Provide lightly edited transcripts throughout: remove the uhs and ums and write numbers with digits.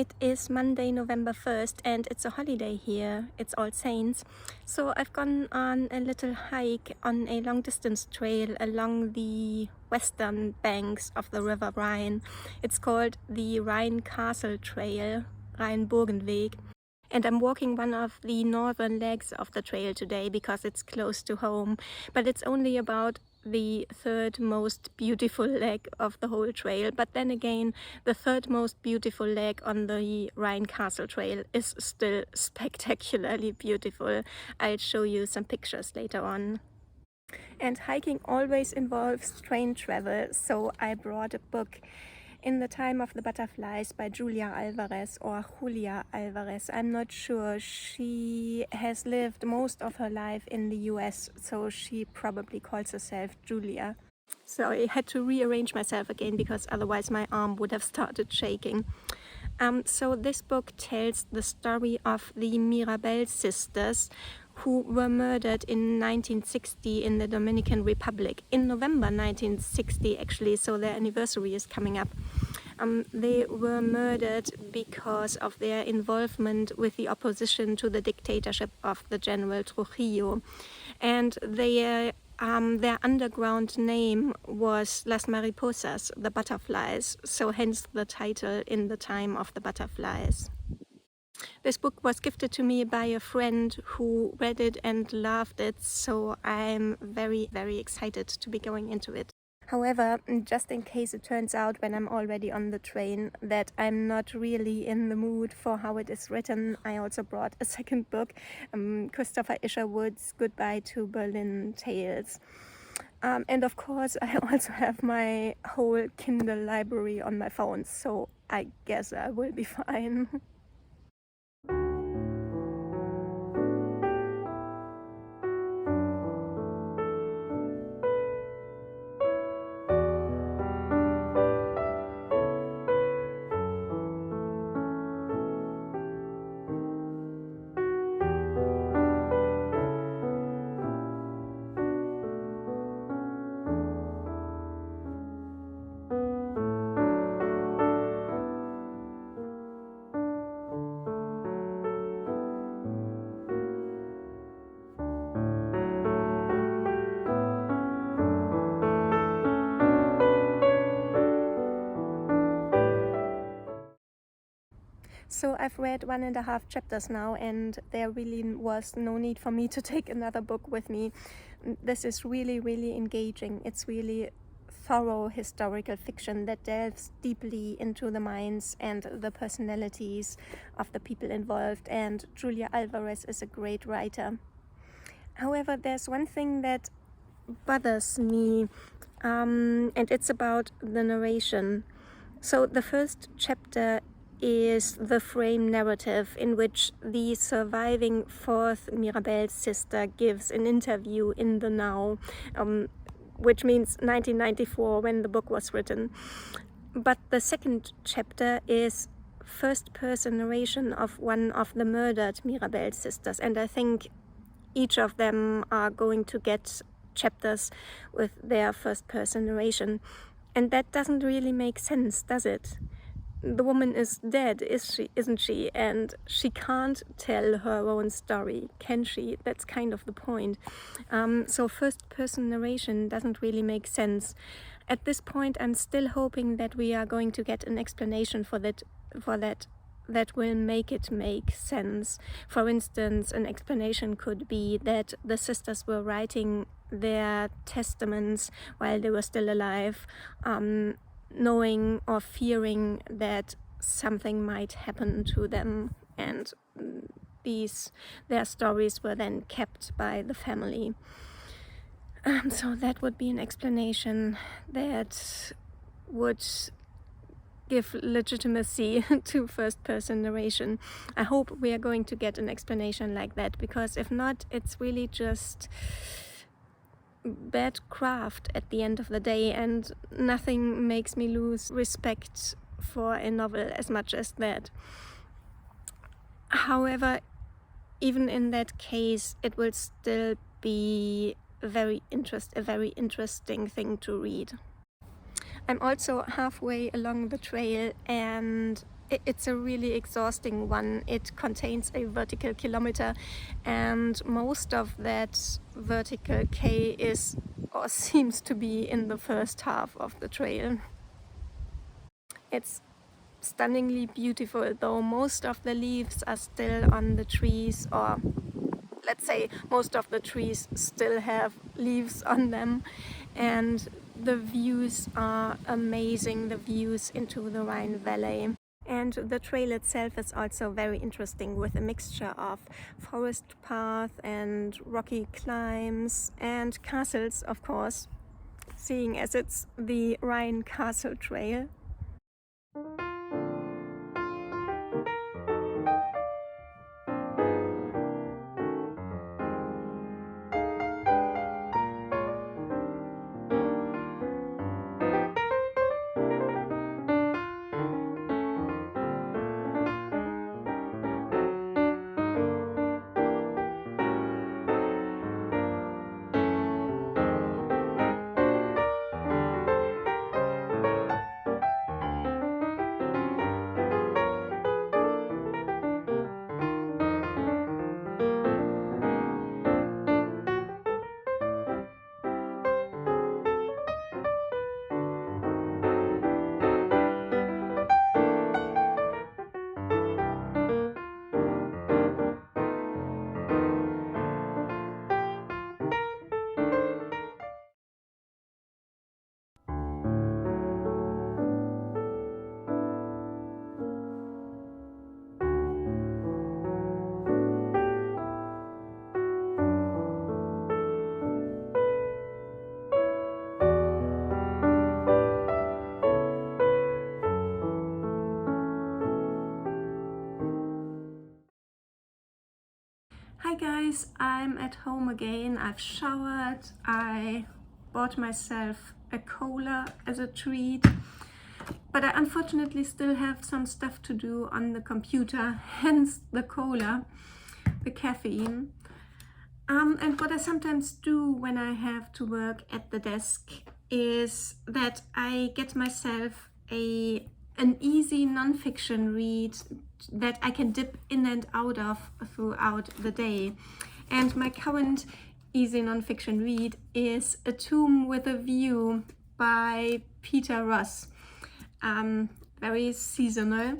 It is Monday, November 1st, and it's a holiday here. It's All Saints. So I've gone on a little hike on a long-distance trail along the western banks of the River Rhine. It's called the Rhine Castle Trail, Rheinburgenweg. And I'm walking one of the northern legs of the trail today because it's close to home. But it's only about the third most beautiful leg of the whole trail. But then again, the third most beautiful leg on the Rhine Castle Trail is still spectacularly beautiful. I'll show you some pictures later on. And hiking always involves train travel, so I brought a book. In the Time of the Butterflies by Julia Alvarez, or Julia Alvarez. I'm not sure. She has lived most of her life in the US, so she probably calls herself Julia. So I had to rearrange myself again because otherwise my arm would have started shaking. So this book tells the story of the Mirabel sisters who were murdered in 1960 in the Dominican Republic, in November 1960 actually, so their anniversary is coming up. They were murdered because of their involvement with the opposition to the dictatorship of the General Trujillo, and their underground name was Las Mariposas, the butterflies, so hence the title In the Time of the Butterflies. This book was gifted to me by a friend who read it and loved it, so I'm very, very excited to be going into it. However, just in case it turns out when I'm already on the train that I'm not really in the mood for how it is written, I also brought a second book, Christopher Isherwood's Goodbye to Berlin Tales. And of course, I also have my whole Kindle library on my phone, so I guess I will be fine. So I've read 1.5 chapters now, and there really was no need for me to take another book with me. This is really, really engaging. It's really thorough historical fiction that delves deeply into the minds and the personalities of the people involved, and Julia Alvarez is a great writer. However, there's one thing that bothers me, and it's about the narration. So the first chapter is the frame narrative in which the surviving fourth Mirabel sister gives an interview in the now, which means 1994 when the book was written. But the second chapter is first-person narration of one of the murdered Mirabel sisters, and I think each of them are going to get chapters with their first-person narration. And that doesn't really make sense, does it? The woman is dead, isn't she? And she can't tell her own story, can she? That's kind of the point. So first-person narration doesn't really make sense. At this point, I'm still hoping that we are going to get an explanation for that will make it make sense. For instance, an explanation could be that the sisters were writing their testaments while they were still alive, knowing or fearing that something might happen to them, and their stories were then kept by the family. So that would be an explanation that would give legitimacy to first-person narration. I hope we are going to get an explanation like that, because if not, it's really just bad craft at the end of the day, and nothing makes me lose respect for a novel as much as that. However, even in that case, it will still be a very interesting thing to read. I'm also halfway along the trail, and It's a really exhausting one. It contains a vertical kilometer, and most of that vertical K is or seems to be in the first half of the trail. It's stunningly beautiful, though most of the leaves are still on the trees, or let's say most of the trees still have leaves on them, and the views are amazing, the views into the Rhine Valley. And the trail itself is also very interesting, with a mixture of forest path and rocky climbs and castles, of course, seeing as it's the Rhine Castle Trail. Hi guys, I'm at home again. I've showered, I bought myself a cola as a treat, but I unfortunately still have some stuff to do on the computer, hence the cola, the caffeine. And what I sometimes do when I have to work at the desk is that I get myself an easy non-fiction read that I can dip in and out of throughout the day. And my current easy non-fiction read is A Tomb with a View by Peter Ross. Very seasonal,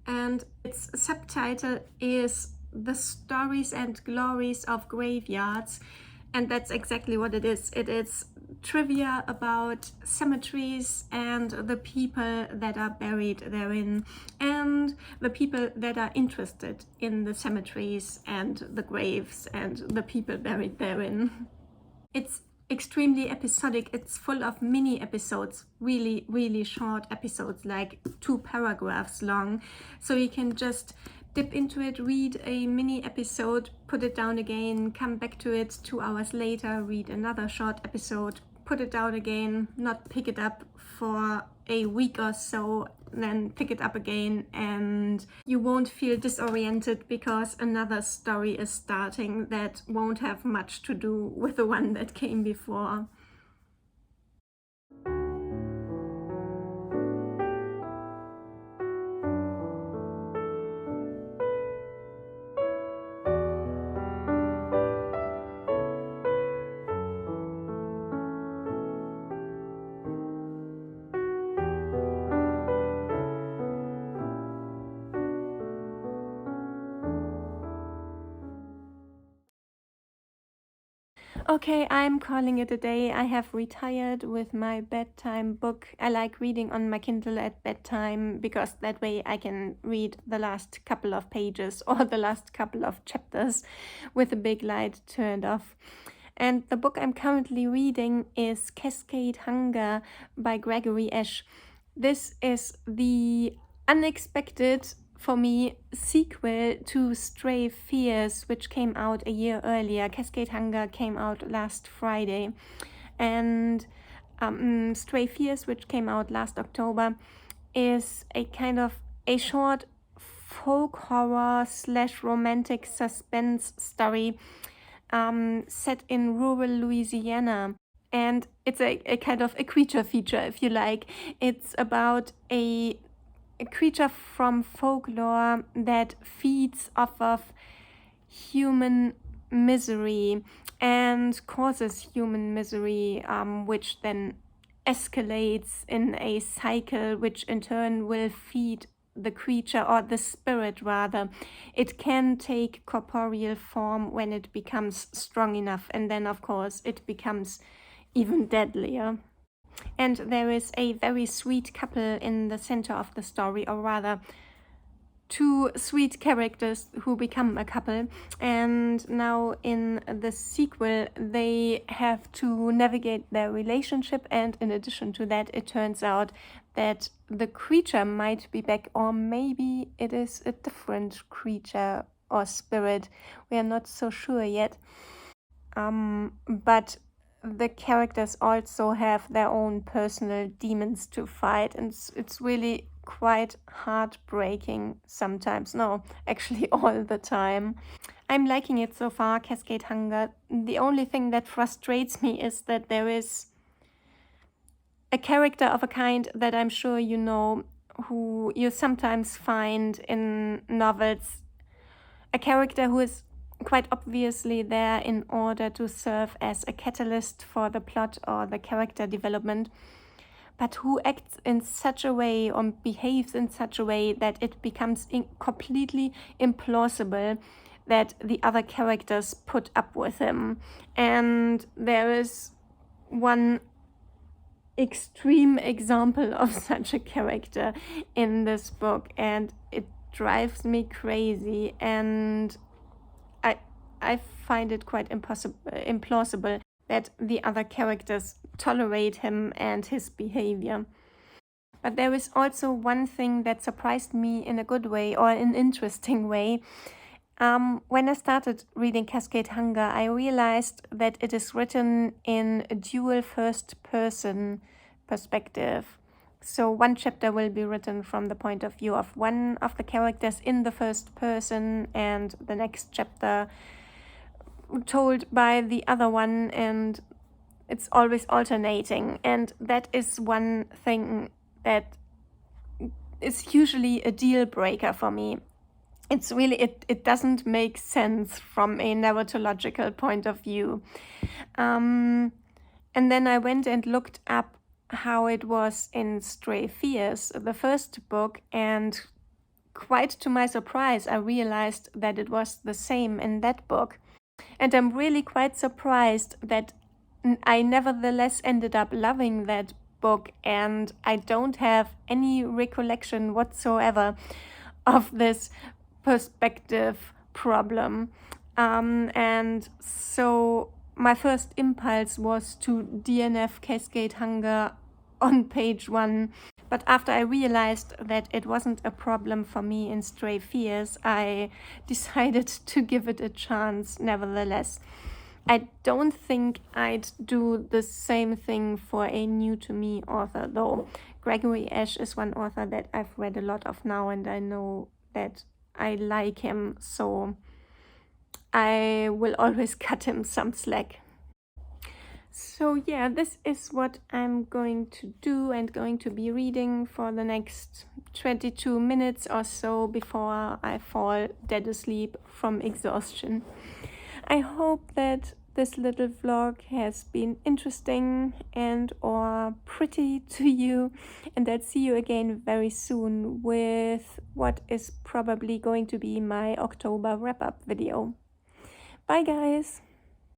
and its subtitle is The Stories and Glories of Graveyards, and that's exactly what it is. It is trivia about cemeteries and the people that are buried therein, and the people that are interested in the cemeteries and the graves and the people buried therein. It's extremely episodic. It's full of mini episodes, really short episodes, like 2 paragraphs long, so you can just dip into it, read a mini episode, put it down again, come back to it 2 hours later, read another short episode, put it down again, not pick it up for a week or so, then pick it up again, and you won't feel disoriented because another story is starting that won't have much to do with the one that came before. Okay, I'm calling it a day. I have retired with my bedtime book. I like reading on my Kindle at bedtime because that way I can read the last couple of pages or the last couple of chapters with the big light turned off. And the book I'm currently reading is Cascade Hunger by Gregory Ashe. This is the unexpected, for me, sequel to Stray Fears, which came out a year earlier. Cascade Hunger came out last Friday, and Stray Fears, which came out last October, is a kind of a short folk horror / romantic suspense story set in rural Louisiana. And it's a kind of a creature feature, if you like. It's about a a creature from folklore that feeds off of human misery and causes human misery, which then escalates in a cycle, which in turn will feed the creature, or the spirit rather. It can take corporeal form when it becomes strong enough, and then of course it becomes even deadlier. And there is a very sweet couple in the center of the story, or rather two sweet characters who become a couple, and now in the sequel they have to navigate their relationship, and in addition to that it turns out that the creature might be back, or maybe it is a different creature or spirit. We are not so sure yet, but the characters also have their own personal demons to fight, and it's really quite heartbreaking sometimes. No, actually all the time. I'm liking it so far, Cascade Hunger. The only thing that frustrates me is that there is a character of a kind that I'm sure you know, who you sometimes find in novels. A character who is quite obviously there in order to serve as a catalyst for the plot or the character development, but who acts in such a way or behaves in such a way that it becomes completely implausible that the other characters put up with him. And there is one extreme example of such a character in this book, and it drives me crazy, and I find it quite implausible that the other characters tolerate him and his behavior. But there is also one thing that surprised me in a good way, or an interesting way. When I started reading Cascade Hunger, I realized that it is written in a dual first-person perspective. So one chapter will be written from the point of view of one of the characters in the first person, and the next chapter told by the other one, and it's always alternating. And that is one thing that is usually a deal breaker for me. It's really, it doesn't make sense from a narratological point of view. And then I went and looked up how it was in Stray Fears, the first book, and quite to my surprise, I realized that it was the same in that book. And I'm really quite surprised that I nevertheless ended up loving that book, and I don't have any recollection whatsoever of this perspective problem. And so my first impulse was to DNF Cascade Hunger on page 1. But after I realized that it wasn't a problem for me in Stray Fears, I decided to give it a chance nevertheless. I don't think I'd do the same thing for a new-to-me author, though. Gregory Ashe is one author that I've read a lot of now, and I know that I like him, so I will always cut him some slack. So yeah, this is what I'm going to do and going to be reading for the next 22 minutes or so before I fall dead asleep from exhaustion. I hope that this little vlog has been interesting and or pretty to you, and I'll see you again very soon with what is probably going to be my October wrap-up video. Bye guys!